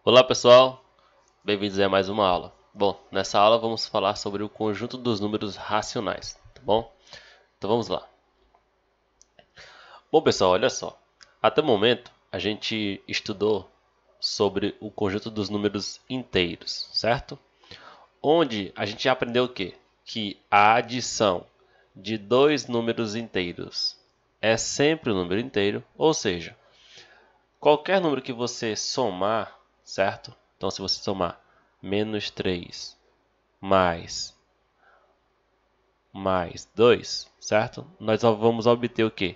Olá pessoal, bem-vindos a mais uma aula. Bom, nessa aula vamos falar sobre o conjunto dos números racionais, tá bom? Então vamos lá. Bom pessoal, olha só. Até o momento a gente estudou sobre o conjunto dos números inteiros, certo? Onde a gente aprendeu o quê? Que a adição de dois números inteiros é sempre um número inteiro, ou seja, qualquer número que você somar, certo? Então se você somar menos 3 mais 2, certo? Nós vamos obter o quê?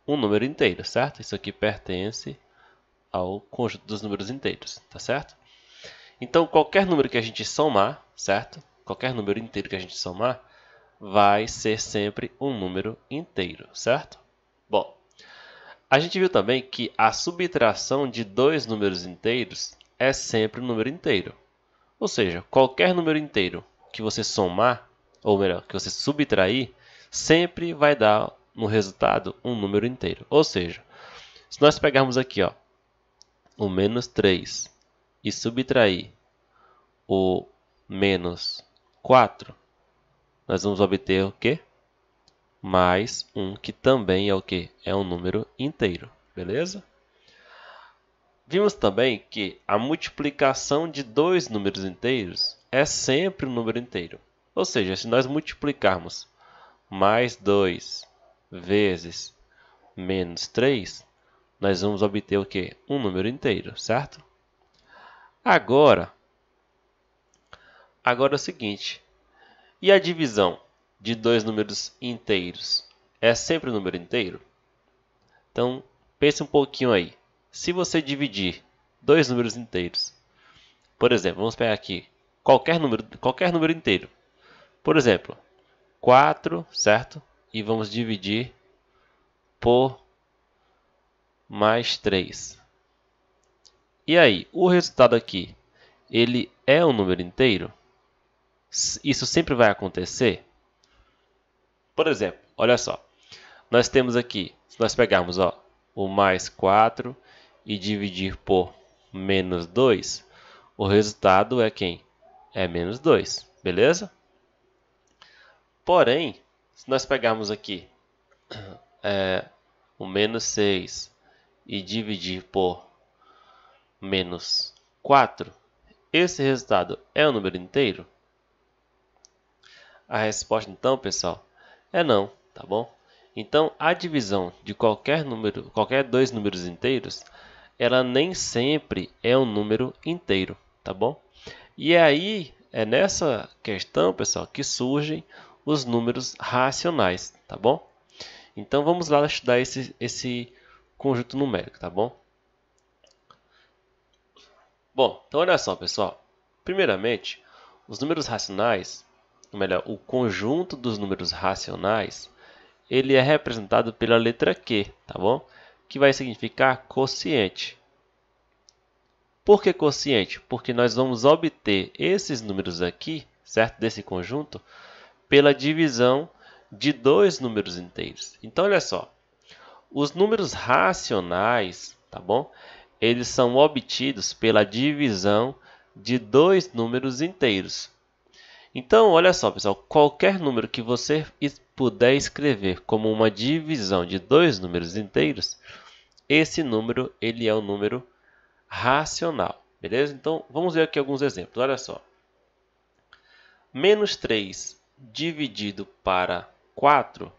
Um número inteiro, certo? Isso aqui pertence ao conjunto dos números inteiros, tá certo? Então, qualquer número que a gente somar, certo? Qualquer número inteiro que a gente somar, vai ser sempre um número inteiro, certo? Bom, a gente viu também que a subtração de dois números inteiros é sempre um número inteiro. Ou seja, qualquer número inteiro que você somar, ou melhor, que você subtrair, sempre vai dar no resultado um número inteiro. Ou seja, se nós pegarmos aqui ó, o menos 3 e subtrair o menos 4, nós vamos obter o quê? Mais 1, que também é o quê? É um número inteiro, beleza? Vimos também que a multiplicação de dois números inteiros é sempre um número inteiro. Ou seja, se nós multiplicarmos mais 2 vezes menos 3, nós vamos obter o quê? Um número inteiro, certo? Agora é o seguinte, e a divisão de dois números inteiros é sempre um número inteiro? Então, pense um pouquinho aí. Se você dividir dois números inteiros, por exemplo, vamos pegar aqui qualquer número inteiro. Por exemplo, 4, certo? E vamos dividir por mais 3. E aí, o resultado aqui, ele é um número inteiro? Isso sempre vai acontecer? Por exemplo, olha só. Nós temos aqui, se nós pegarmos ó, o mais 4 e dividir por menos 2, o resultado é quem? É menos 2, beleza? Porém, se nós pegarmos aqui o menos 6 e dividir por menos 4, esse resultado é um número inteiro? A resposta então, pessoal, é não, tá bom? Então, a divisão de qualquer dois números inteiros, ela nem sempre é um número inteiro, tá bom? E aí, é nessa questão, pessoal, que surgem os números racionais, tá bom? Então, vamos lá estudar esse conjunto numérico, tá bom? Bom, então olha só, pessoal. Primeiramente, os números racionais, ou melhor, o conjunto dos números racionais, ele é representado pela letra Q, tá bom? Que vai significar quociente. Por que quociente? Porque nós vamos obter esses números aqui, certo? Desse conjunto, pela divisão de dois números inteiros. Então, olha só. Os números racionais, tá bom? Eles são obtidos pela divisão de dois números inteiros. Então, olha só, pessoal, qualquer número que você puder escrever como uma divisão de dois números inteiros, esse número ele é um número racional, beleza? Então, vamos ver aqui alguns exemplos. Olha só. Menos 3 dividido para 4,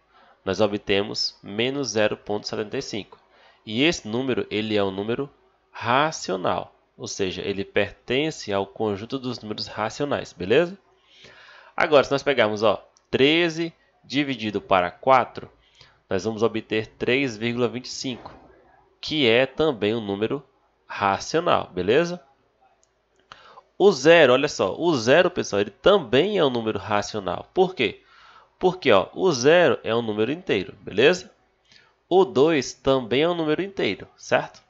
nós obtemos menos 0,75. E esse número ele é um número racional, ou seja, ele pertence ao conjunto dos números racionais, beleza? Agora, se nós pegarmos 13 dividido para 4, nós vamos obter 3,25, que é também um número racional, beleza? O zero, olha só, o zero, pessoal, ele também é um número racional. Por quê? Porque o zero é um número inteiro, beleza? O 2 também é um número inteiro, certo?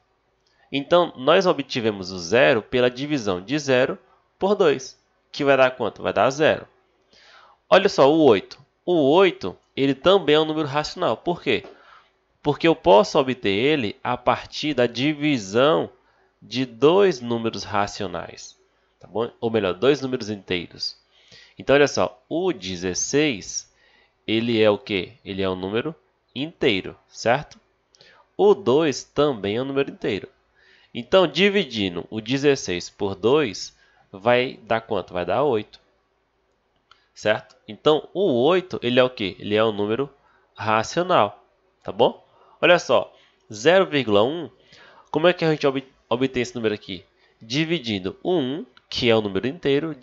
Então, nós obtivemos o zero pela divisão de 0 por 2, que vai dar quanto? Vai dar 0. Olha só, o 8. O 8, ele também é um número racional. Por quê? Porque eu posso obter ele a partir da divisão de dois números racionais, tá bom? Ou melhor, dois números inteiros. Então, olha só, o 16, ele é o quê? Ele é um número inteiro, certo? O 2 também é um número inteiro. Então, dividindo o 16 por 2, vai dar quanto? Vai dar 8, certo? Então, o 8, ele é o quê? Ele é um número racional, tá bom? Olha só, 0,1, como é que a gente obtém esse número aqui? Dividindo o 1, que é um número inteiro,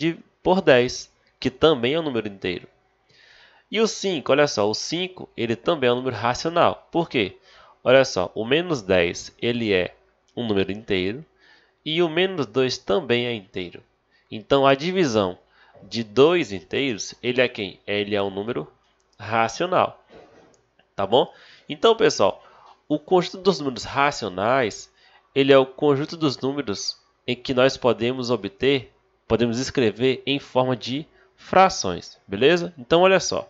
por 10, que também é um número inteiro. E o 5, olha só, o 5 ele também é um número racional. Por quê? Olha só, o menos 10 ele é um número inteiro e o menos 2 também é inteiro. Então a divisão de dois inteiros, ele é quem? Ele é um número racional. Tá bom? Então, pessoal, o conjunto dos números racionais, ele é o conjunto dos números em que nós podemos escrever em forma de frações, beleza? Então, olha só.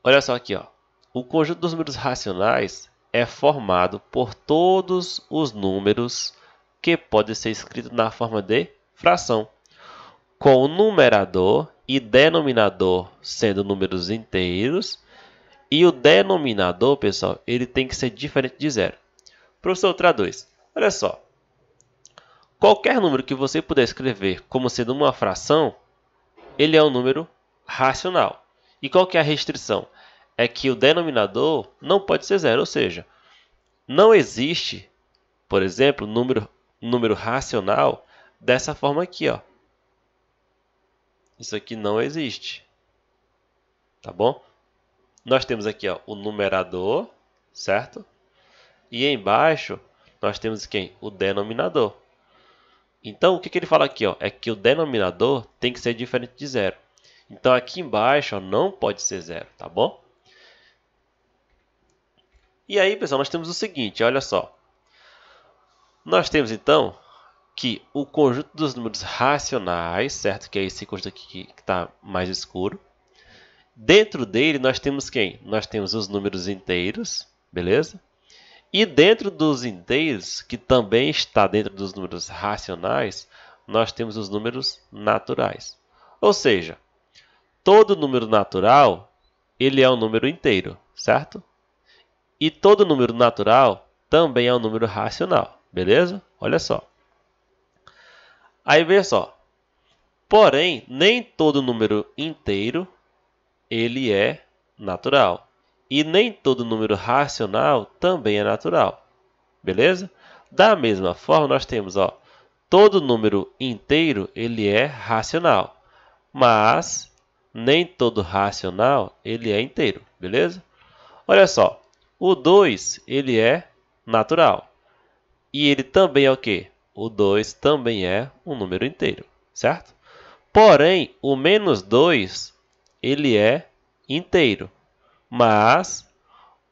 Olha só aqui, ó. O conjunto dos números racionais é formado por todos os números que podem ser escritos na forma de fração, com o numerador e denominador sendo números inteiros, e o denominador, pessoal, ele tem que ser diferente de zero. Professor, outra 2. Olha só. Qualquer número que você puder escrever como sendo uma fração, ele é um número racional. E qual que é a restrição? É que o denominador não pode ser zero, ou seja, não existe, por exemplo, número racional dessa forma aqui, ó. Isso aqui não existe, tá bom? Nós temos aqui, ó, o numerador, certo? E embaixo nós temos quem? O denominador. Então, o que ele fala aqui, ó, é que o denominador tem que ser diferente de zero. Então, aqui embaixo ó, não pode ser zero, tá bom? E aí, pessoal, nós temos o seguinte, olha só. Nós temos, então, que o conjunto dos números racionais, certo? Que é esse conjunto aqui que está mais escuro. Dentro dele, nós temos quem? Nós temos os números inteiros, beleza? E dentro dos inteiros, que também está dentro dos números racionais, nós temos os números naturais. Ou seja, todo número natural, ele é um número inteiro, certo? E todo número natural também é um número racional, beleza? Olha só. Aí veja só. Porém, nem todo número inteiro ele é natural. E nem todo número racional também é natural. Beleza? Da mesma forma, nós temos, ó, todo número inteiro ele é racional, mas nem todo racional ele é inteiro, beleza? Olha só, o 2 ele é natural. E ele também é o quê? O 2 também é um número inteiro, certo? Porém, o menos 2 ele é inteiro, mas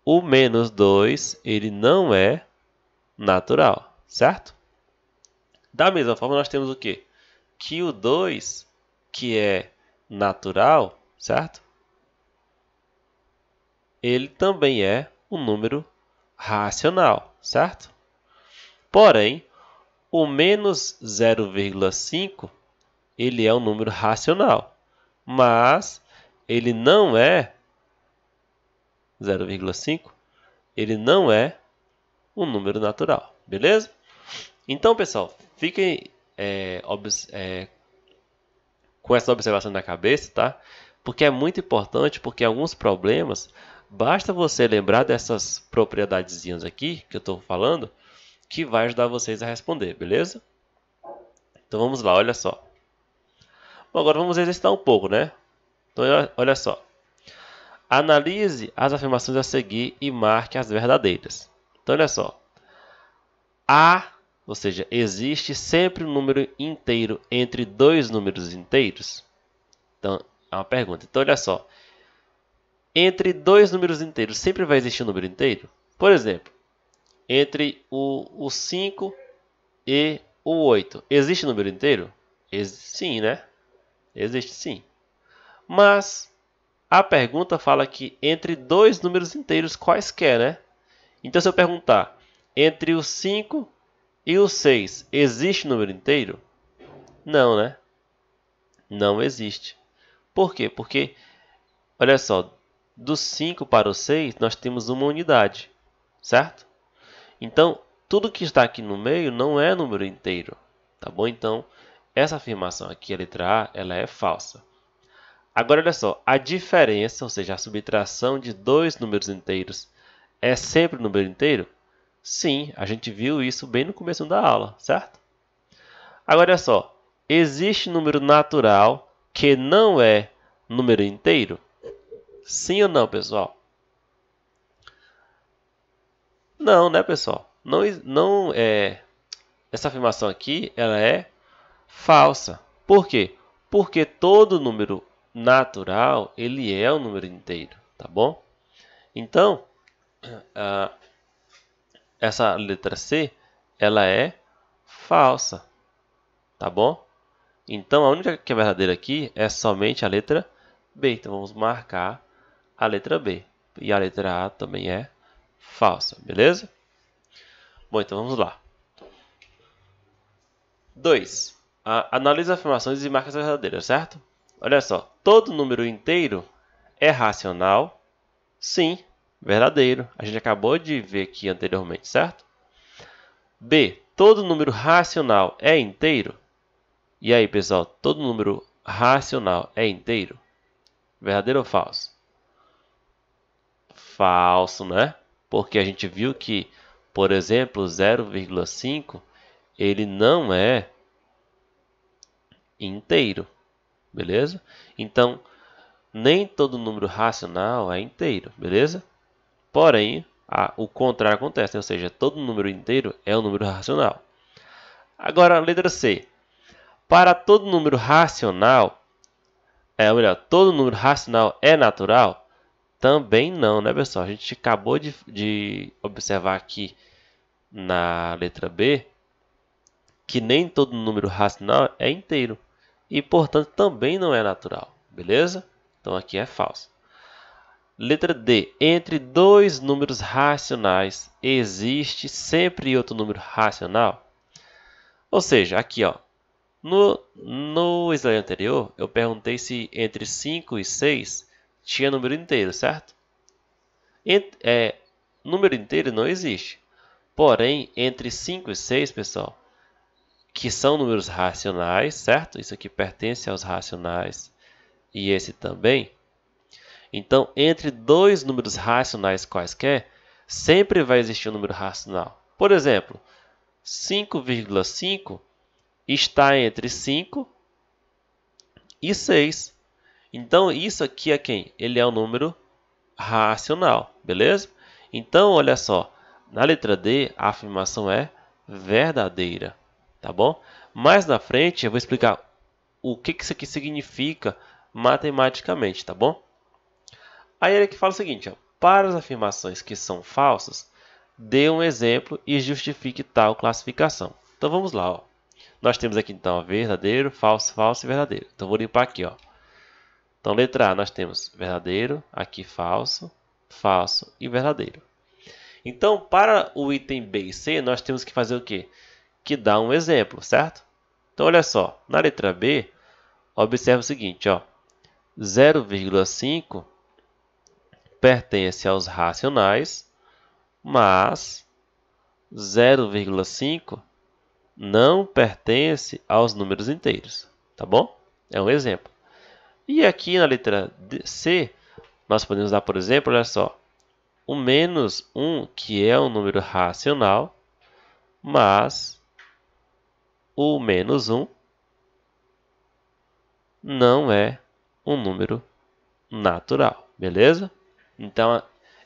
o menos 2 ele não é natural, certo? Da mesma forma, nós temos o quê? Que o 2, que é natural, certo? Ele também é um número racional, certo? Porém, o menos 0,5, ele é um número racional, mas ele não é 0,5, ele não é um número natural, beleza? Então, pessoal, fiquem com essa observação na cabeça, tá? Porque é muito importante, porque alguns problemas, basta você lembrar dessas propriedadezinhas aqui que eu estou falando, que vai ajudar vocês a responder, beleza? Então vamos lá, olha só. Bom, agora vamos exercitar um pouco, né? Então olha só. Analise as afirmações a seguir e marque as verdadeiras. Então olha só. Ou seja, existe sempre um número inteiro entre dois números inteiros? Então, é uma pergunta. Então, olha só. Entre dois números inteiros, sempre vai existir um número inteiro? Por exemplo, entre o 5 e o 8, existe número inteiro? Sim, né? Existe sim. Mas a pergunta fala que entre dois números inteiros quaisquer, né? Então, se eu perguntar, Entre o 5 e o 6, existe número inteiro? Não, né? Não existe. Por quê? Porque, olha só, do 5 para o 6, nós temos uma unidade, certo? Então, tudo que está aqui no meio não é número inteiro, tá bom? Então, essa afirmação aqui, a letra A, ela é falsa. Agora, olha só, a diferença, ou seja, a subtração de dois números inteiros é sempre um número inteiro? Sim, a gente viu isso bem no começo da aula, certo? Agora, olha só, existe número natural que não é número inteiro? Sim ou não, pessoal? Não, né, pessoal? Não é. Essa afirmação aqui, ela é falsa. Por quê? Porque todo número natural, ele é um número inteiro, tá bom? Então, essa letra C, ela é falsa, tá bom? Então, a única que é verdadeira aqui é somente a letra B. Então, vamos marcar a letra B. E a letra A também é falsa, beleza? Bom, então vamos lá. 2. Analise as afirmações e marque as verdadeiras, certo? Olha só, todo número inteiro é racional? Sim, verdadeiro. A gente acabou de ver aqui anteriormente, certo? B. Todo número racional é inteiro? E aí, pessoal, todo número racional é inteiro? Verdadeiro ou falso? Falso, né? Porque a gente viu que, por exemplo, 0,5 ele não é inteiro, beleza? Então, nem todo número racional é inteiro, beleza? Porém, o contrário acontece, né? Ou seja, todo número inteiro é um número racional. Agora, a letra C. Para todo número racional, todo número racional é natural? Também não, né, pessoal? A gente acabou de observar aqui na letra B que nem todo número racional é inteiro e, portanto, também não é natural, beleza? Então, aqui é falso. Letra D. Entre dois números racionais, existe sempre outro número racional? Ou seja, aqui, ó, no slide anterior, eu perguntei se entre 5 e 6 tinha número inteiro, certo? Número inteiro não existe. Porém, entre 5 e 6, pessoal, que são números racionais, certo? Isso aqui pertence aos racionais e esse também. Então, entre dois números racionais quaisquer, sempre vai existir um número racional. Por exemplo, 5,5 está entre 5 e 6. Então, isso aqui é quem? Ele é um número racional, beleza? Então, olha só, na letra D, a afirmação é verdadeira, tá bom? Mais na frente, eu vou explicar o que isso aqui significa matematicamente, tá bom? Aí ele aqui fala o seguinte, ó, para as afirmações que são falsas, dê um exemplo e justifique tal classificação. Então vamos lá, ó. Nós temos aqui então verdadeiro, falso, falso e verdadeiro. Então vou limpar aqui, ó. Então letra A nós temos verdadeiro, aqui falso, falso e verdadeiro. Então para o item B e C nós temos que fazer o quê? Que dá um exemplo, certo? Então olha só, na letra B, observe o seguinte, ó. 0,5 pertence aos racionais, mas 0,5 não pertence aos números inteiros, tá bom? É um exemplo. E aqui na letra C, nós podemos dar, por exemplo, olha só, o menos 1, que é um número racional, mas o menos 1 não é um número natural, beleza? Então,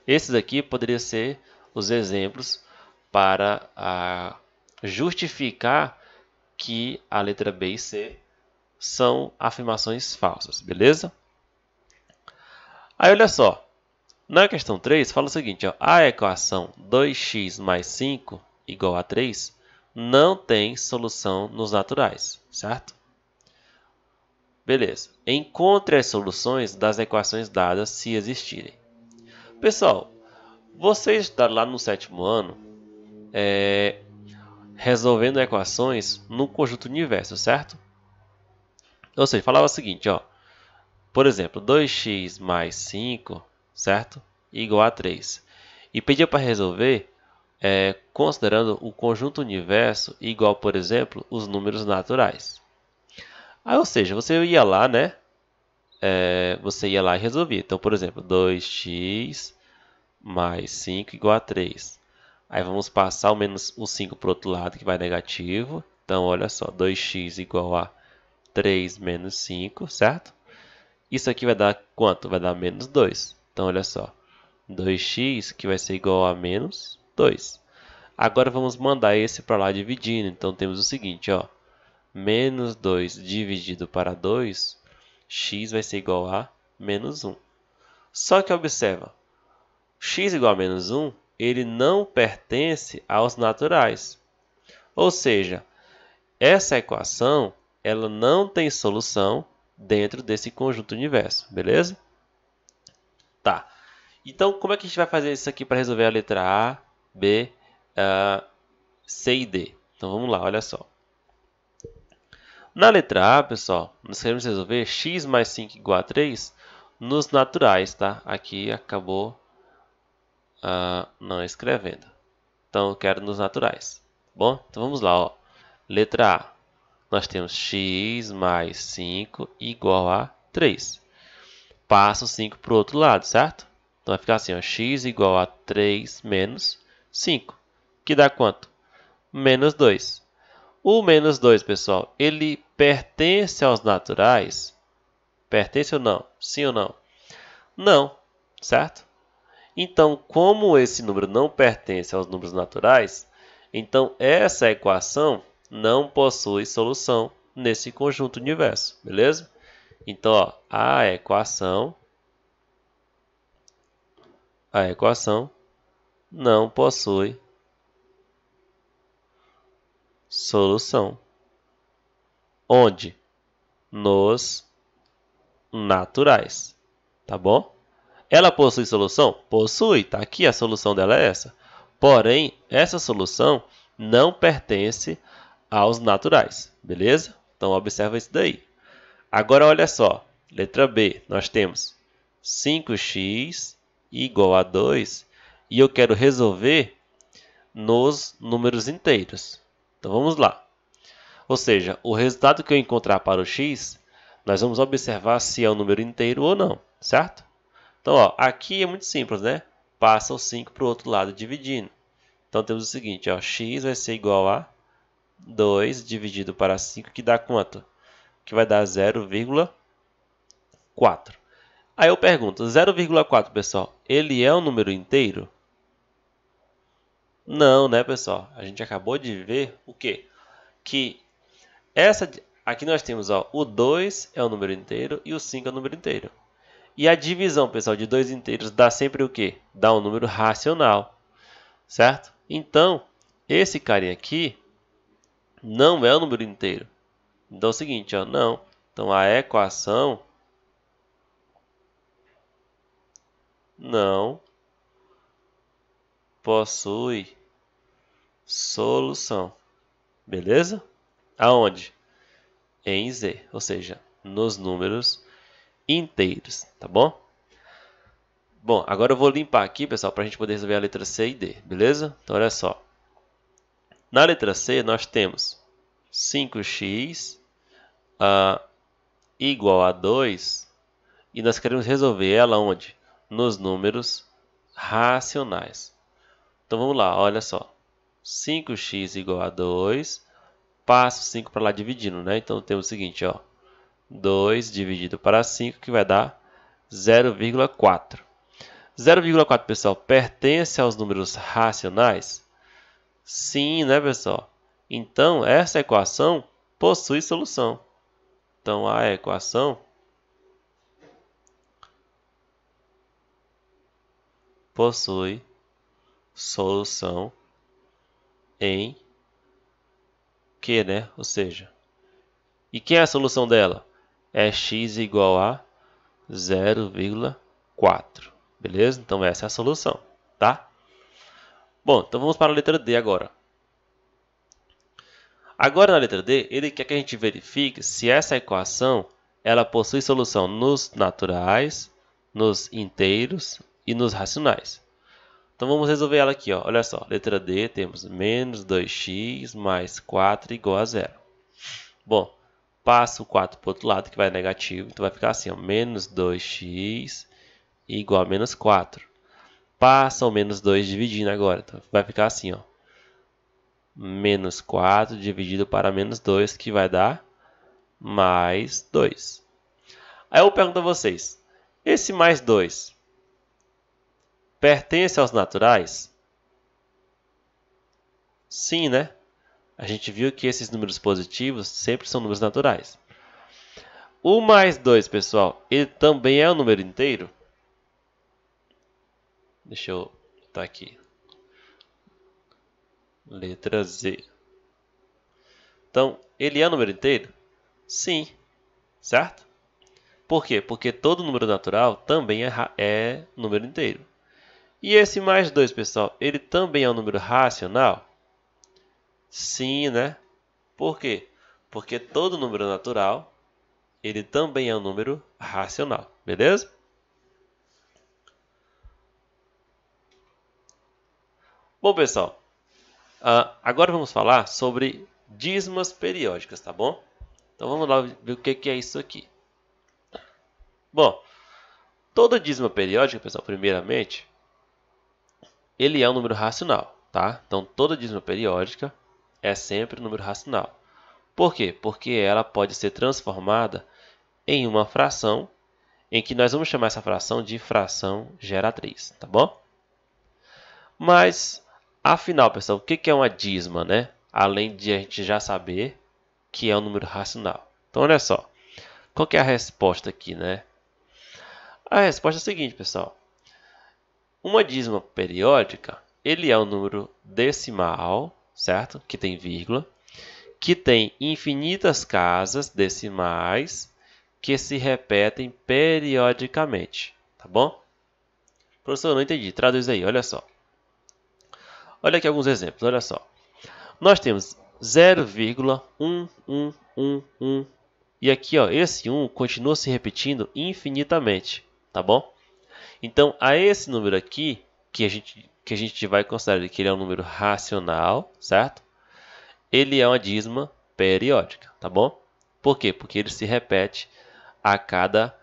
esses aqui poderiam ser os exemplos para justificar que a letra B e C são afirmações falsas, beleza? Aí, olha só, na questão 3, fala o seguinte, ó, a equação 2x mais 5 igual a 3 não tem solução nos naturais, certo? Beleza. Encontre as soluções das equações dadas se existirem. Pessoal, você está lá no 7º ano resolvendo equações no conjunto universo, certo? Ou seja, falava o seguinte, ó. Por exemplo, 2x mais 5, certo? Igual a 3. E pedia para resolver considerando o conjunto universo igual, por exemplo, os números naturais. Aí, ou seja, você ia lá, né? Você ia lá e resolvia. Então, por exemplo, 2x mais 5 igual a 3. Aí vamos passar o 5 para o outro lado, que vai negativo. Então, olha só, 2x igual a 3 menos 5, certo? Isso aqui vai dar quanto? Vai dar menos 2. Então, olha só, 2x que vai ser igual a menos 2. Agora vamos mandar esse para lá dividindo. Então, temos o seguinte, ó. Menos 2 dividido para 2, x vai ser igual a menos 1. Só que observa, x igual a menos 1, ele não pertence aos naturais. Ou seja, essa equação ela não tem solução dentro desse conjunto universo, beleza? Tá. Então, como é que a gente vai fazer isso aqui para resolver a letra A, B, C e D? Então, vamos lá, olha só. Na letra A, pessoal, nós queremos resolver x mais 5 igual a 3 nos naturais, tá? Aqui acabou não escrevendo. Então, eu quero nos naturais. Bom, então vamos lá, ó. Letra A. Nós temos x mais 5 igual a 3. Passa o 5 para o outro lado, certo? Então vai ficar assim, ó, x igual a 3 menos 5, que dá quanto? Menos 2. O menos 2, pessoal, ele pertence aos naturais? Pertence ou não? Sim ou não? Não, certo? Então, como esse número não pertence aos números naturais, então essa equação não possui solução nesse conjunto universo, beleza? Então, ó, a equação não possui solução. Onde? Nos naturais, tá bom? Ela possui solução? Possui, tá aqui, a solução dela é essa. Porém, essa solução não pertence aos naturais, beleza? Então, observa isso daí. Agora, olha só, letra B, nós temos 5x igual a 2 e eu quero resolver nos números inteiros. Então, vamos lá. Ou seja, o resultado que eu encontrar para o x, nós vamos observar se é um número inteiro ou não, certo? Então, ó, aqui é muito simples, né? Passa o 5 para o outro lado dividindo. Então, temos o seguinte, ó, x vai ser igual a 2 dividido para 5, que dá quanto? Que vai dar 0,4. Aí eu pergunto, 0,4, pessoal, ele é um número inteiro? Não, né, pessoal? A gente acabou de ver o quê? Que aqui nós temos, ó, o 2 é um número inteiro e o 5 é um número inteiro. E a divisão, pessoal, de dois inteiros dá sempre o quê? Dá um número racional, certo? Então, esse carinha aqui não é um número inteiro. Então é o seguinte, ó, não. Então a equação não possui solução. Beleza? Aonde? Em Z, ou seja, nos números inteiros, tá bom? Bom, agora eu vou limpar aqui, pessoal, para a gente poder resolver a letra C e D, beleza? Então, olha só. Na letra C, nós temos 5x igual a 2 e nós queremos resolver ela onde? Nos números racionais. Então, vamos lá, olha só. 5x igual a 2, passo 5 para lá dividindo, né? Então, temos o seguinte, ó. 2 dividido para 5, que vai dar 0,4. 0,4, pessoal, pertence aos números racionais? Sim, né, pessoal? Então, essa equação possui solução. Então, a equação possui solução em Q, né? Ou seja, e quem é a solução dela? É x igual a 0,4. Beleza? Então, essa é a solução, tá? Bom, então vamos para a letra D agora. Agora na letra D, ele quer que a gente verifique se essa equação ela possui solução nos naturais, nos inteiros e nos racionais. Então vamos resolver ela aqui, ó. Olha só, letra D, temos menos 2x mais 4 igual a 0. Bom, passa o 4 para o outro lado, que vai negativo, então vai ficar assim, ó, menos 2x igual a menos 4. Passa o menos 2 dividindo agora, então vai ficar assim, ó, menos 4 dividido para menos 2, que vai dar mais 2. Aí eu pergunto a vocês, esse mais 2 pertence aos naturais? Sim, né? A gente viu que esses números positivos sempre são números naturais. O mais 2, pessoal, ele também é um número inteiro? Deixa eu botar aqui. Letra Z. Então, ele é um número inteiro? Sim. Certo? Por quê? Porque todo número natural também é número inteiro. E esse mais 2, pessoal, ele também é um número racional? Sim, né? Por quê? Porque todo número natural, ele também é um número racional. Beleza? Bom, pessoal, agora vamos falar sobre dízimas periódicas, tá bom? Então vamos lá ver o que é isso aqui. Bom, toda dízima periódica, pessoal, primeiramente, ele é um número racional, tá? Então toda dízima periódica é sempre um número racional. Por quê? Porque ela pode ser transformada em uma fração, em que nós vamos chamar essa fração de fração geratriz, tá bom? Mas, afinal, pessoal, o que é uma dízima, né? Além de a gente já saber que é um número racional. Então, olha só. Qual que é a resposta aqui, né? A resposta é a seguinte, pessoal. Uma dízima periódica, ele é um número decimal, certo? Que tem vírgula, que tem infinitas casas decimais que se repetem periodicamente, tá bom? Professor, eu não entendi. Traduz aí, olha só. Olha aqui alguns exemplos, olha só. Nós temos 0,1111 e aqui, ó, esse 1 continua se repetindo infinitamente, tá bom? Então, a esse número aqui, que a gente vai considerar que ele é um número racional, certo? Ele é uma dízima periódica, tá bom? Por quê? Porque ele se repete a cada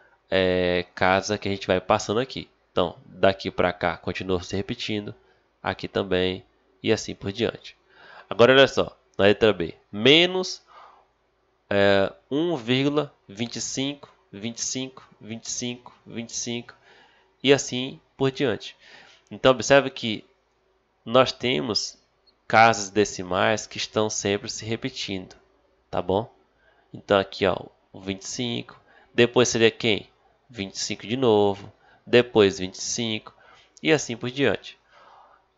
casa que a gente vai passando aqui. Então, daqui para cá continua se repetindo, aqui também, e assim por diante. Agora, olha só, na letra B, menos 1,25, 25, 25, 25 e assim por diante. Então, observe que nós temos casas decimais que estão sempre se repetindo, tá bom? Então, aqui, ó, o 25, depois seria quem? 25 de novo, depois 25 e assim por diante.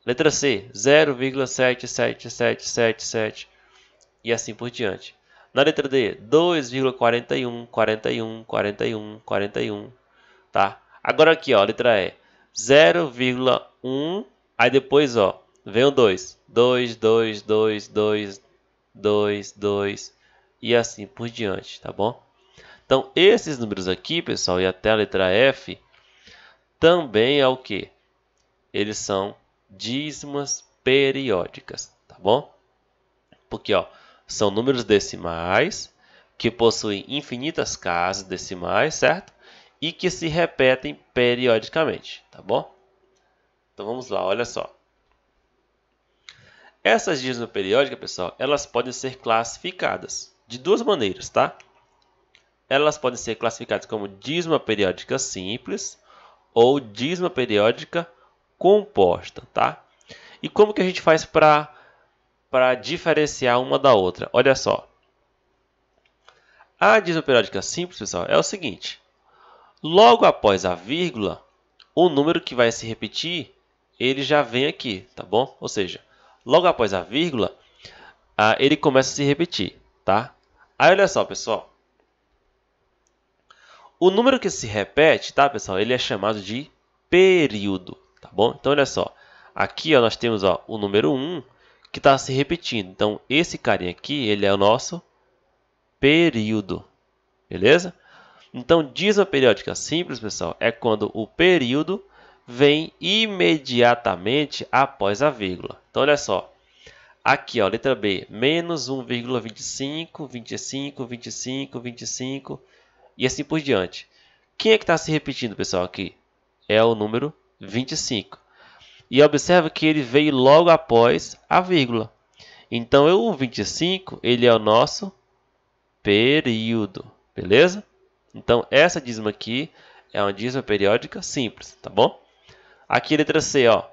Letra C, 0,77777 e assim por diante. Na letra D, 2,41, 41, 41, 41, tá? Agora aqui, ó, letra E, 0,1, aí depois, ó, vem o 2, 2, 2, 2, 2, 2, 2 e assim por diante, tá bom? Então, esses números aqui, pessoal, e até a letra F, também é o que? Eles são dízimas periódicas, tá bom? Porque, ó, são números decimais que possuem infinitas casas decimais, certo? E que se repetem periodicamente, tá bom? Então vamos lá, olha só. Essas dízimas periódicas, pessoal, elas podem ser classificadas de duas maneiras, tá? Elas podem ser classificadas como dízima periódica simples ou dízima periódica composta, tá? E como que a gente faz para diferenciar uma da outra? Olha só. A dízima periódica simples, pessoal, é o seguinte. Logo após a vírgula, o número que vai se repetir, ele já vem aqui, tá bom? Ou seja, logo após a vírgula, ele começa a se repetir, tá? Aí, olha só, pessoal. O número que se repete, tá, pessoal? Ele é chamado de período, tá bom? Então, olha só. Aqui ó, nós temos ó, o número 1 que está se repetindo. Então, esse carinha aqui, ele é o nosso período. Beleza? Então, dízima periódica simples, pessoal, é quando o período vem imediatamente após a vírgula. Então, olha só. Aqui, ó, letra B, menos 1,25, 25, 25, 25 e assim por diante. Quem é que está se repetindo, pessoal, aqui? É o número 25. E observa que ele veio logo após a vírgula. Então, o 25, ele é o nosso período, beleza? Então, essa dízima aqui é uma dízima periódica simples, tá bom? Aqui, letra C, ó,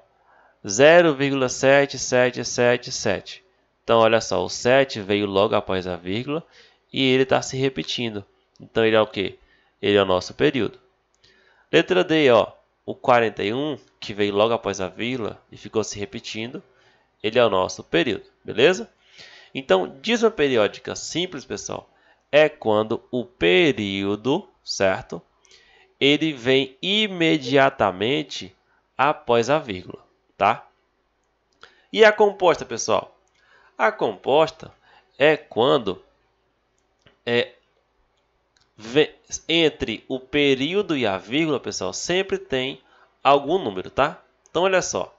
0,7777. Então, olha só, o 7 veio logo após a vírgula e ele está se repetindo. Então, ele é o quê? Ele é o nosso período. Letra D, ó, o 41, que veio logo após a vírgula e ficou se repetindo, ele é o nosso período, beleza? Então, dízima periódica simples, pessoal, é quando o período, certo? Ele vem imediatamente após a vírgula, tá? E a composta, pessoal? A composta é quando entre o período e a vírgula, pessoal, sempre tem algum número, tá? Então, olha só.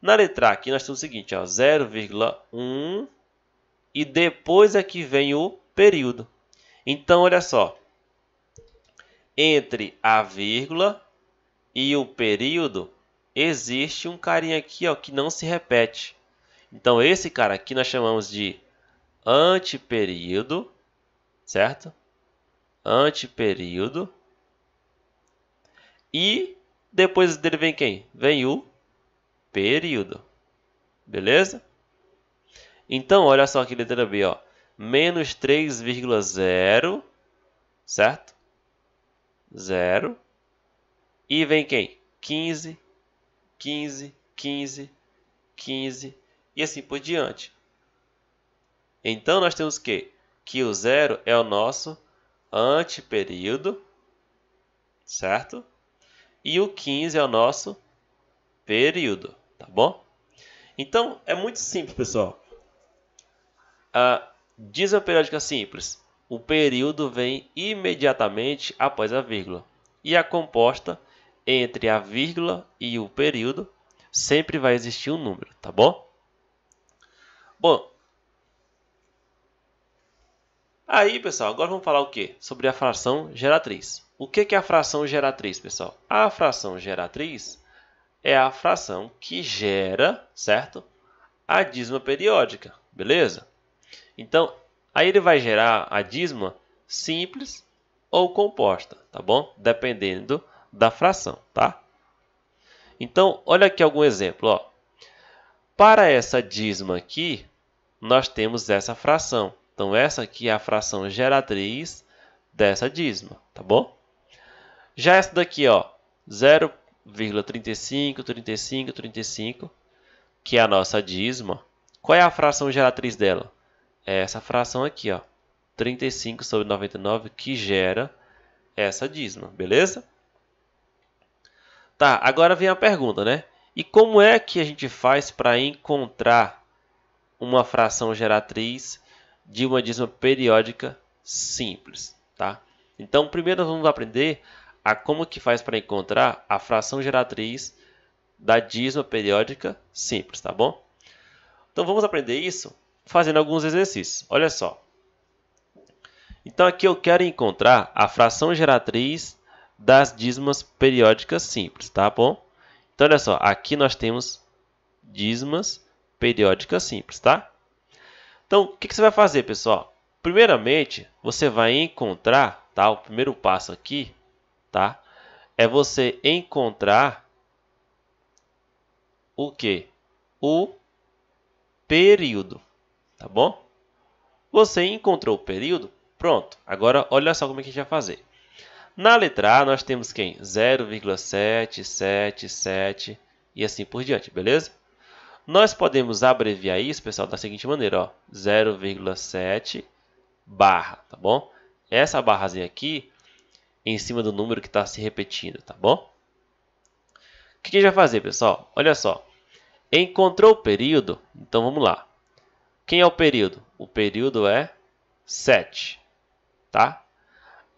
Na letra A aqui nós temos o seguinte, ó, 0,1 e depois aqui vem o período. Então, olha só. Entre a vírgula e o período existe um carinha aqui, ó, que não se repete. Então, esse cara aqui nós chamamos de anteperíodo, certo? Anteperíodo. E depois dele vem quem? Vem o período. Beleza? Então, olha só aqui, letra B, ó. Menos 3,0, certo? 0. E vem quem? 15, 15, 15, 15 e assim por diante. Então, nós temos que o 0 é o nosso anteperíodo, certo? E o 15 é o nosso período, tá bom? Então, é muito simples, pessoal. A dízima periódica simples, o período vem imediatamente após a vírgula. E a composta, entre a vírgula e o período, sempre vai existir um número, tá bom? Bom, aí, pessoal, agora vamos falar o quê? Sobre a fração geratriz. O que é a fração geratriz, pessoal? A fração geratriz é a fração que gera, certo? A dízima periódica, beleza? Então, aí ele vai gerar a dízima simples ou composta, tá bom? Dependendo da fração, tá? Então, olha aqui algum exemplo, ó. Para essa dízima aqui, nós temos essa fração. Então, essa aqui é a fração geratriz dessa dízima, tá bom? Já essa daqui, ó, 0,35, 35, 35, que é a nossa dízima. Qual é a fração geratriz dela? É essa fração aqui, ó, 35 sobre 99, que gera essa dízima, beleza? Tá, agora vem a pergunta, né? E como é que a gente faz para encontrar uma fração geratriz de uma dízima periódica simples, tá? Então, primeiro vamos aprender a como que faz para encontrar a fração geratriz da dízima periódica simples, tá bom? Então, vamos aprender isso fazendo alguns exercícios. Olha só. Então, aqui eu quero encontrar a fração geratriz das dízimas periódicas simples, tá bom? Então, olha só. Aqui nós temos dízimas periódicas simples, tá? Então, o que você vai fazer, pessoal? Primeiramente, você vai encontrar, tá? O primeiro passo aqui, tá? É você encontrar o quê? O período, tá bom? Você encontrou o período? Pronto. Agora, olha só como é que a gente vai fazer. Na letra A, nós temos quem? 0,777 e assim por diante, beleza? Nós podemos abreviar isso, pessoal, da seguinte maneira, ó, 0,7 barra, tá bom? Essa barrazinha aqui em cima do número que está se repetindo, tá bom? O que a gente vai fazer, pessoal? Olha só. Encontrou o período? Então vamos lá. Quem é o período? O período é 7, tá?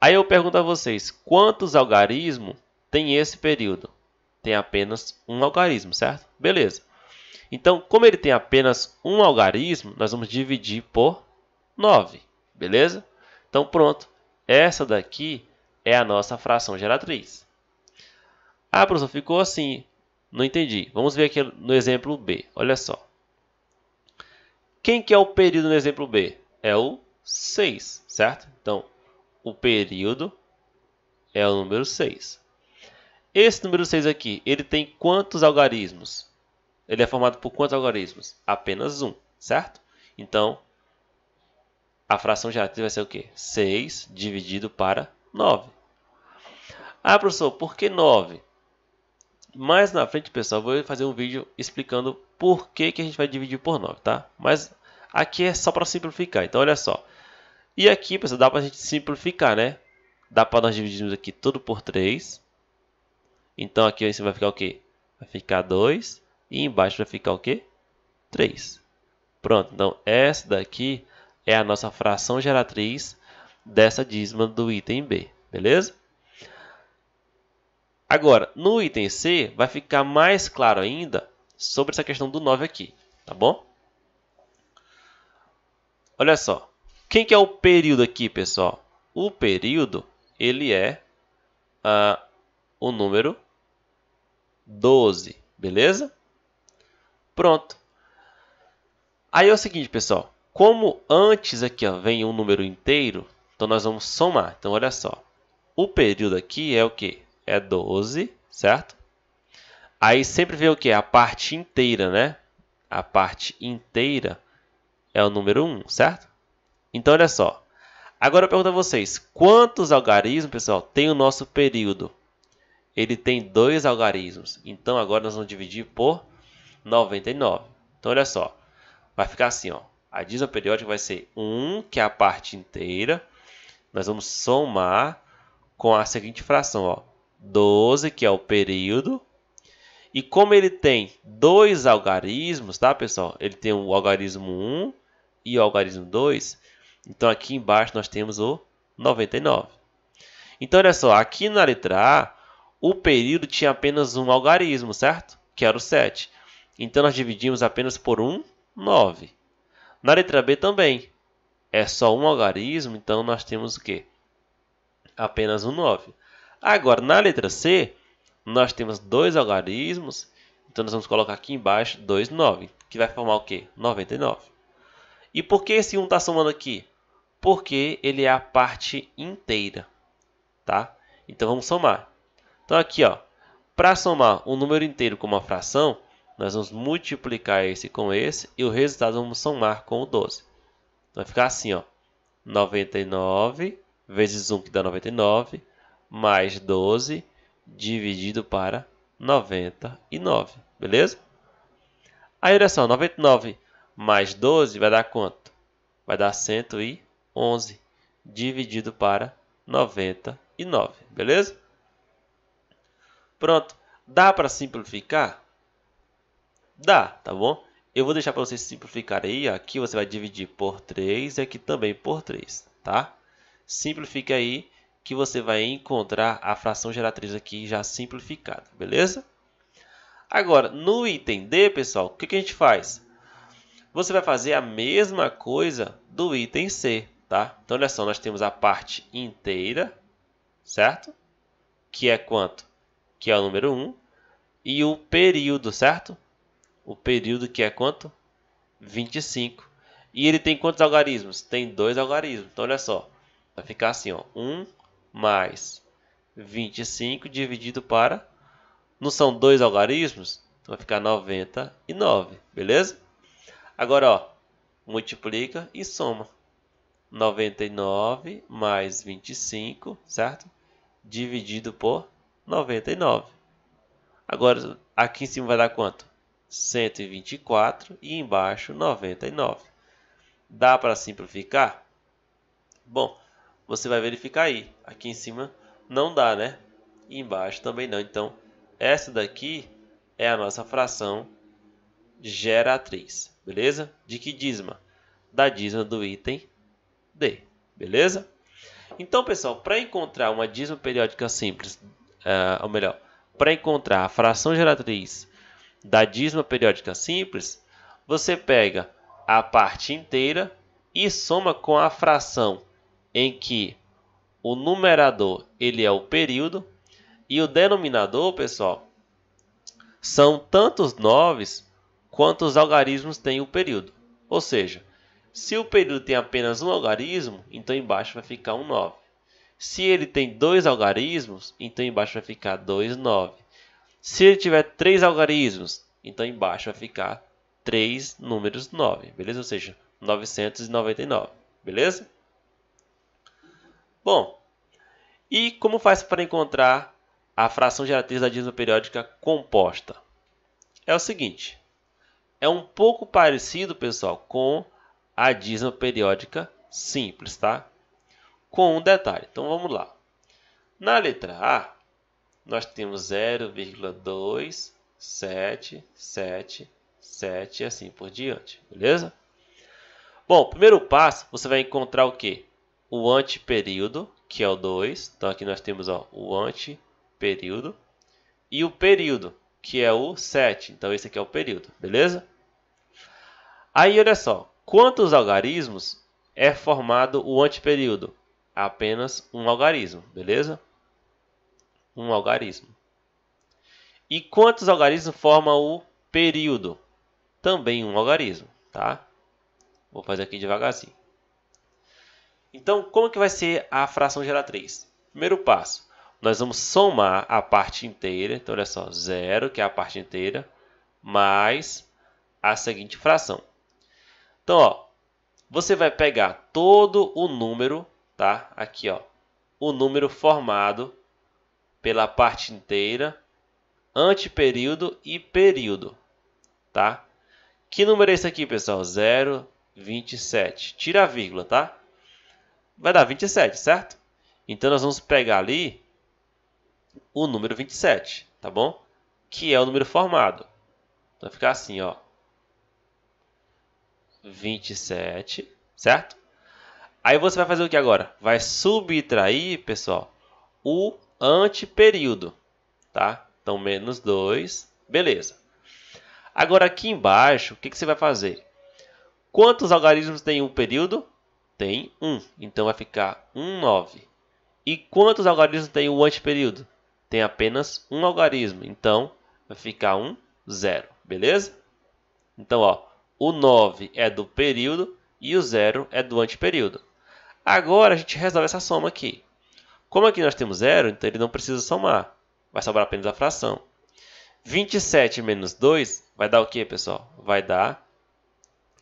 Aí eu pergunto a vocês, quantos algarismos tem esse período? Tem apenas um algarismo, certo? Beleza. Então, como ele tem apenas um algarismo, nós vamos dividir por 9, beleza? Então pronto, essa daqui é a nossa fração geratriz. Ah, professor, ficou assim, não entendi. Vamos ver aqui no exemplo B, olha só. Quem que é o período no exemplo B? É o 6, certo? Então, o período é o número 6. Esse número 6 aqui, ele tem quantos algarismos? Ele é formado por quantos algarismos? Apenas um, certo? Então, a fração geratriz vai ser o quê? 6 dividido para 9. Ah, professor, por que 9? Mais na frente, pessoal, eu vou fazer um vídeo explicando por que a gente vai dividir por 9, tá? Mas aqui é só para simplificar, então olha só. E aqui, pessoal, dá para a gente simplificar, né? Dá para nós dividirmos aqui tudo por 3. Então aqui em cima vai ficar o quê? Vai ficar 2 e embaixo vai ficar o quê? 3. Pronto, então essa daqui é a nossa fração geratriz dessa dízima do item B, beleza? Agora, no item C, vai ficar mais claro ainda sobre essa questão do 9 aqui, tá bom? Olha só, quem que é o período aqui, pessoal? O período, ele é o número 12, beleza? Pronto. Aí é o seguinte, pessoal, como antes aqui ó, vem um número inteiro, então nós vamos somar. Então, olha só, o período aqui é o quê? É 12, certo? Aí sempre vem o quê? A parte inteira, né? A parte inteira é o número 1, certo? Então, olha só. Agora eu pergunto a vocês, quantos algarismos, pessoal, tem o nosso período? Ele tem 2 algarismos. Então, agora nós vamos dividir por 99. Então, olha só. Vai ficar assim, ó. A dízima periódica vai ser 1, que é a parte inteira. Nós vamos somar com a seguinte fração, ó. 12, que é o período. E como ele tem 2 algarismos, tá, pessoal? Ele tem o algarismo 1 e o algarismo 2. Então, aqui embaixo nós temos o 99. Então, olha só. Aqui na letra A, o período tinha apenas um algarismo, certo? Que era o 7. Então, nós dividimos apenas por 9. Na letra B também. É só um algarismo, então nós temos o quê? Apenas um 9. Agora, na letra C, nós temos 2 algarismos, então nós vamos colocar aqui embaixo 2, 9, que vai formar o quê? 99. E por que esse 1 está somando aqui? Porque ele é a parte inteira, tá? Então vamos somar. Então aqui, ó, para somar um número inteiro com uma fração, nós vamos multiplicar esse com esse e o resultado vamos somar com o 12. Vai ficar assim, ó, 99 vezes 1, que dá 99, mais 12 dividido para 99, beleza? Aí, olha só, 99 mais 12 vai dar quanto? Vai dar 111 dividido para 99, beleza? Pronto. Dá para simplificar? Dá, tá bom? Eu vou deixar para vocês simplificar aí. Aqui você vai dividir por 3 e aqui também por 3, tá? Simplifica aí que você vai encontrar a fração geratriz aqui já simplificada, beleza? Agora, no item D, pessoal, o que a gente faz? Você vai fazer a mesma coisa do item C, tá? Então, olha só, nós temos a parte inteira, certo? Que é quanto? Que é o número 1. E o período, certo? O período que é quanto? 25. E ele tem quantos algarismos? Tem 2 algarismos. Então, olha só. Vai ficar assim, ó. 1 mais 25 dividido para... Não são 2 algarismos? Então, vai ficar 99. Beleza? Agora, ó. Multiplica e soma. 99 mais 25, certo? Dividido por 99. Agora, aqui em cima vai dar quanto? 124 e embaixo 99. Dá para simplificar? Bom, você vai verificar aí. Aqui em cima não dá, né? E embaixo também não. Então, essa daqui é a nossa fração geratriz, beleza? De que dízima? Da dízima do item D, beleza? Então, pessoal, para encontrar uma dízima periódica simples, ou melhor, para encontrar a fração geratriz da dízima periódica simples, você pega a parte inteira e soma com a fração em que o numerador ele é o período e o denominador, pessoal, são tanto os noves quanto os algarismos têm o período. Ou seja, se o período tem apenas um algarismo, então embaixo vai ficar um 9. Se ele tem dois algarismos, então embaixo vai ficar 2, 9. Se ele tiver 3 algarismos, então embaixo vai ficar 3 números 9, beleza? Ou seja, 999, beleza? Bom, e como faz para encontrar a fração geratriz da dízima periódica composta? É o seguinte, é um pouco parecido, pessoal, com a dízima periódica simples, tá? Com um detalhe. Então vamos lá. Na letra A, nós temos 0,27777 e assim por diante, beleza? Bom, primeiro passo, você vai encontrar o quê? O antiperíodo, que é o 2. Então aqui nós temos o antiperíodo. E o período, que é o 7. Então esse aqui é o período, beleza? Aí olha só, quantos algarismos é formado o antiperíodo? Apenas um algarismo, beleza? Um algarismo. E quantos algarismos forma o período? Também um algarismo, tá? Vou fazer aqui devagarzinho. Então, como que vai ser a fração geratriz? Primeiro passo, nós vamos somar a parte inteira. Então, olha só, 0, que é a parte inteira, mais a seguinte fração. Então, ó, você vai pegar todo o número, tá? Aqui, ó, o número formado pela parte inteira, antiperíodo e período, tá? Que número é esse aqui, pessoal? 0,27. Tira a vírgula, tá? Vai dar 27, certo? Então, nós vamos pegar ali o número 27, tá bom? Que é o número formado. Então, vai ficar assim, ó. 27, certo? Aí você vai fazer o que agora? Vai subtrair, pessoal, o antiperíodo, tá? Então, menos 2, beleza. Agora, aqui embaixo, o que você vai fazer? Quantos algarismos tem um período? Tem 1, então vai ficar 9. E quantos algarismos tem o antiperíodo? Tem apenas um algarismo, então vai ficar 0, beleza? Então, ó, o 9 é do período e o 0 é do antiperíodo. Agora a gente resolve essa soma aqui. Como aqui nós temos 0, então ele não precisa somar. Vai sobrar apenas a fração. 27 menos 2 vai dar o quê, pessoal? Vai dar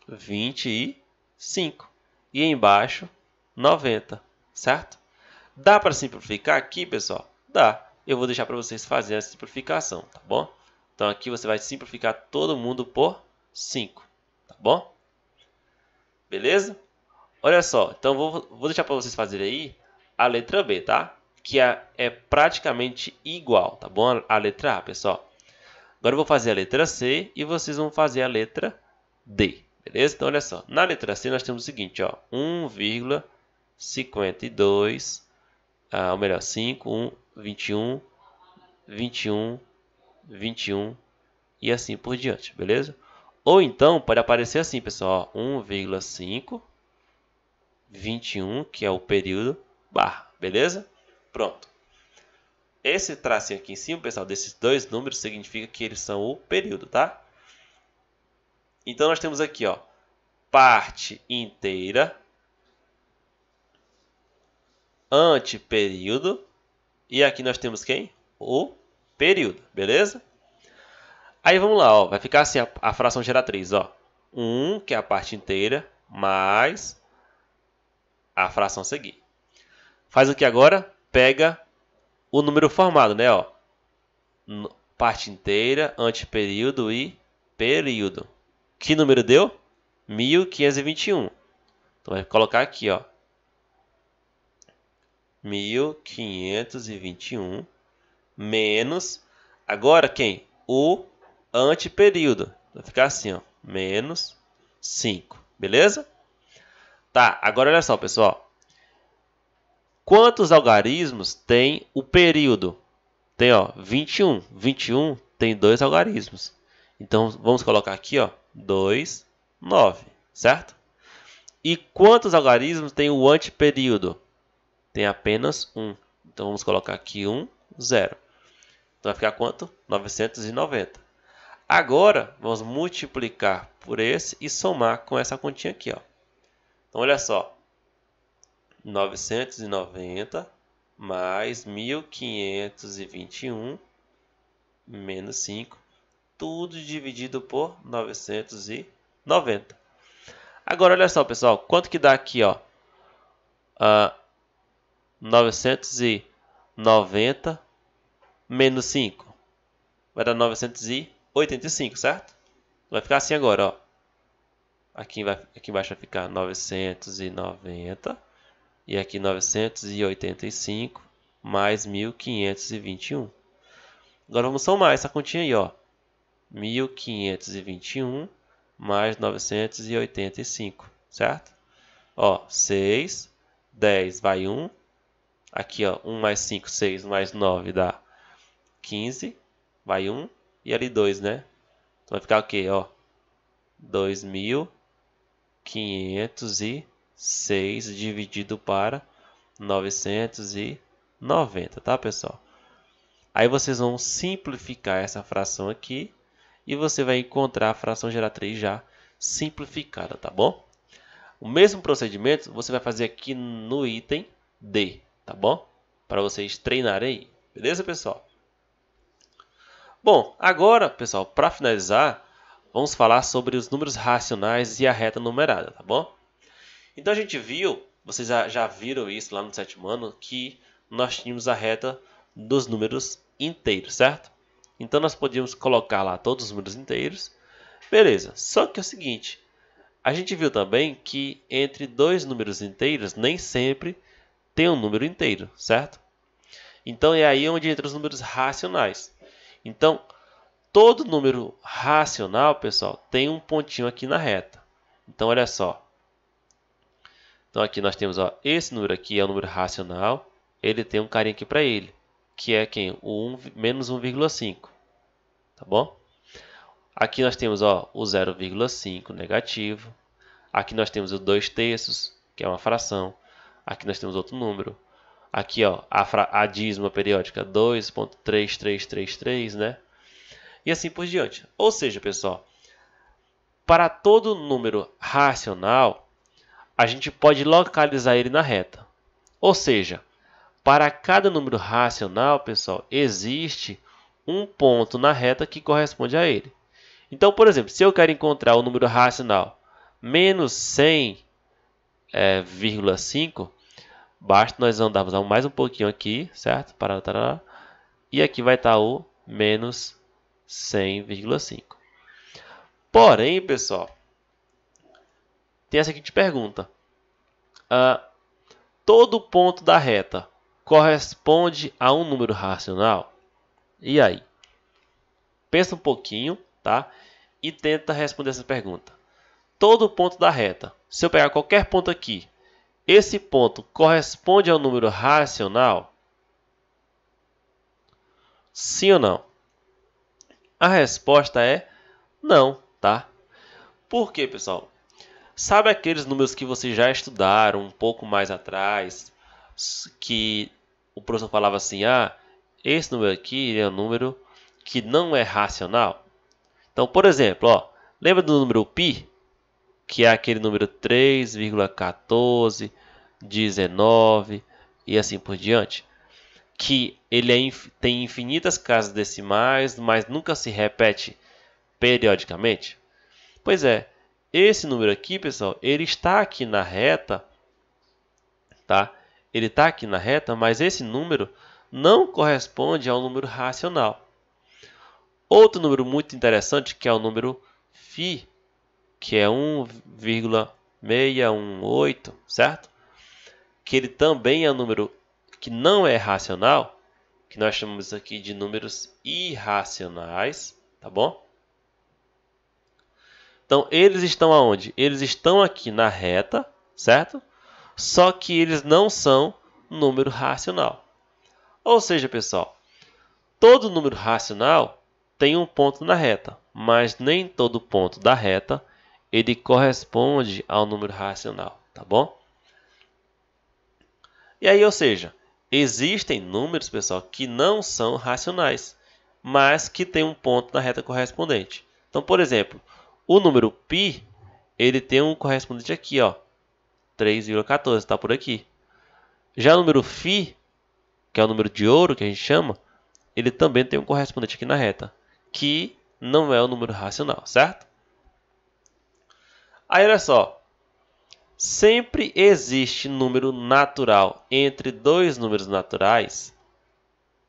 25. E embaixo, 90, certo? Dá para simplificar aqui, pessoal? Dá. Eu vou deixar para vocês fazerem a simplificação, tá bom? Então aqui você vai simplificar todo mundo por 5, tá bom? Beleza? Olha só, então vou deixar para vocês fazerem aí a letra B, tá? Que é praticamente igual, tá bom? A letra A, pessoal. Agora eu vou fazer a letra C e vocês vão fazer a letra D, beleza? Então olha só, na letra C nós temos o seguinte, ó, 1,52, ou melhor, 5, 21, 21, 21 e assim por diante, beleza? Ou então pode aparecer assim, pessoal, 1,5, 21, que é o período, barra, beleza? Pronto. Esse tracinho aqui em cima, pessoal, desses dois números, significa que eles são o período, tá? Então, nós temos aqui, ó, parte inteira, antiperíodo, e aqui nós temos quem? O período, beleza? Aí, vamos lá, ó, vai ficar assim a fração geratriz, ó. 1, que é a parte inteira, mais a fração a seguir. Faz o que agora? Pega o número formado, né? Ó, parte inteira, antiperíodo e período. Que número deu? 1521. Então, vai colocar aqui, ó. 1521 menos, agora quem? O antiperíodo. Vai ficar assim, ó, menos 5, beleza? Tá, agora olha só, pessoal. Quantos algarismos tem o período? Tem, ó, 21. 21 tem 2 algarismos. Então, vamos colocar aqui, ó, 2, 9, certo? E quantos algarismos tem o antiperíodo? Tem apenas 1. Então, vamos colocar aqui 1, 0. Então, vai ficar quanto? 990. Agora, vamos multiplicar por esse e somar com essa continha aqui, ó. Então, olha só. 990 mais 1521 menos 5. Tudo dividido por 990. Agora, olha só, pessoal. Quanto que dá aqui, ó? 990 menos 5. Vai dar 985, certo? Vai ficar assim agora, ó. Aqui embaixo vai ficar 990 e aqui 985 mais 1521. Agora vamos somar essa continha aí, ó. 1521 mais 985, certo? Ó, 6, 10 vai 1. Aqui, ó, 1 mais 5, 6 mais 9 dá 15, vai 1 e ali 2, né? Então vai ficar o quê, ó? 2.506 dividido para 990, tá, pessoal? Aí vocês vão simplificar essa fração aqui e você vai encontrar a fração geratriz já simplificada, tá bom? O mesmo procedimento você vai fazer aqui no item D, tá bom? Para vocês treinarem aí, beleza, pessoal? Bom, agora, pessoal, para finalizar, vamos falar sobre os números racionais e a reta numerada, tá bom? Então a gente viu, vocês já viram isso lá no sétimo ano, que nós tínhamos a reta dos números inteiros, certo? Então nós podíamos colocar lá todos os números inteiros, beleza. Só que é o seguinte, a gente viu também que entre dois números inteiros nem sempre tem um número inteiro, certo? Então é aí onde entram os números racionais. Então, todo número racional, pessoal, tem um pontinho aqui na reta. Então, olha só. Então, aqui nós temos, ó, esse número aqui é o número racional. Ele tem um carinha aqui para ele, que é quem? O menos 1,5. Tá bom? Aqui nós temos, ó, o 0,5 negativo. Aqui nós temos o 2/3, que é uma fração. Aqui nós temos outro número. Aqui, ó, a dízima periódica 2.3333, né? E assim por diante. Ou seja, pessoal, para todo número racional, a gente pode localizar ele na reta. Ou seja, para cada número racional, pessoal, existe um ponto na reta que corresponde a ele. Então, por exemplo, se eu quero encontrar o número racional menos 100,5, basta nós andarmos mais um pouquinho aqui, certo? E aqui vai estar o menos 100,5. Porém, pessoal, tem essa seguinte pergunta. Todo ponto da reta corresponde a um número racional? E aí? Pensa um pouquinho, tá? E tenta responder essa pergunta. Todo ponto da reta, se eu pegar qualquer ponto aqui, esse ponto corresponde a um número racional? Sim ou não? A resposta é não, tá? Por quê, pessoal? Sabe aqueles números que vocês já estudaram um pouco mais atrás, que o professor falava assim, esse número aqui é um número que não é racional? Então, por exemplo, ó, lembra do número π? Que é aquele número 3,1419 e assim por diante? Que ele tem infinitas casas decimais, mas nunca se repete periodicamente? Pois é, esse número aqui, pessoal, ele está aqui na reta, tá? Ele está aqui na reta, mas esse número não corresponde ao número racional. Outro número muito interessante, que é o número φ, que é 1,618, certo? Que ele também é um número que não é racional, que nós chamamos aqui de números irracionais, tá bom? Então, eles estão aonde? Eles estão aqui na reta, certo? Só que eles não são número racional. Ou seja, pessoal, todo número racional tem um ponto na reta, mas nem todo ponto da reta ele corresponde ao número racional, tá bom? E aí, ou seja, existem números, pessoal, que não são racionais, mas que tem um ponto na reta correspondente. Então, por exemplo, o número π, ele tem um correspondente aqui, ó, 3,14, está por aqui. Já o número φ, que é o número de ouro que a gente chama, ele também tem um correspondente aqui na reta, que não é o número racional, certo? Aí, olha só. Sempre existe número natural entre dois números naturais?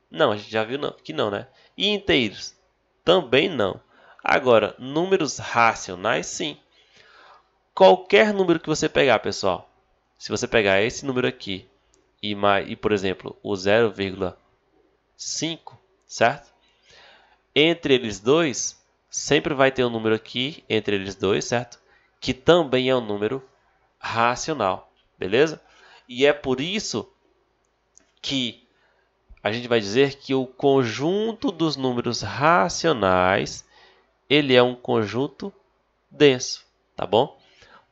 Não, a gente já viu que não, né? E inteiros? Também não. Agora, números racionais, sim. Qualquer número que você pegar, pessoal, se você pegar esse número aqui e por exemplo, o 0,5, certo? Entre eles dois, sempre vai ter um número aqui entre eles dois, certo? Que também é um número racional, beleza? E é por isso que a gente vai dizer que o conjunto dos números racionais, ele é um conjunto denso, tá bom?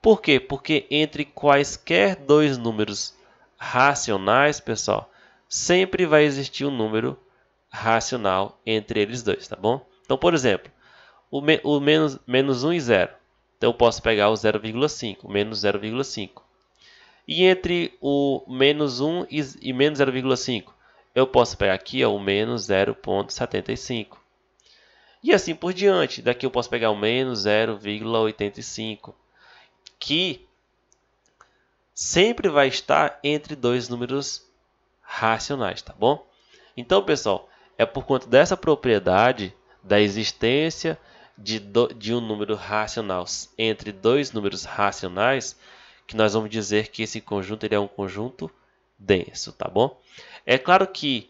Por quê? Porque entre quaisquer dois números racionais, pessoal, sempre vai existir um número racional entre eles dois, tá bom? Então, por exemplo, o menos 1 e 0. Então, eu posso pegar o 0,5, menos 0,5. E entre o menos 1 e menos 0,5, eu posso pegar aqui ó, o menos 0,75. E assim por diante. Daqui eu posso pegar o menos 0,85, que sempre vai estar entre dois números racionais, tá bom? Então, pessoal, é por conta dessa propriedade da existência de um número racional entre dois números racionais que nós vamos dizer que esse conjunto ele é um conjunto denso, tá bom? É claro que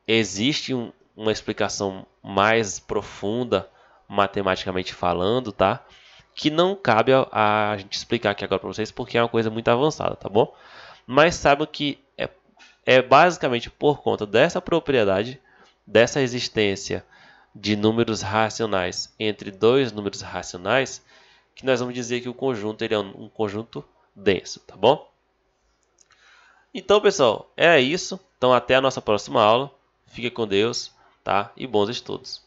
existe uma explicação mais profunda, matematicamente falando, tá? Que não cabe a gente explicar aqui agora para vocês, porque é uma coisa muito avançada, tá bom? Mas saibam que é basicamente por conta dessa propriedade, dessa existência de números racionais entre dois números racionais, que nós vamos dizer que o conjunto ele é um conjunto denso, tá bom? Então, pessoal, é isso. Então, até a nossa próxima aula. Fique com Deus, tá? E bons estudos.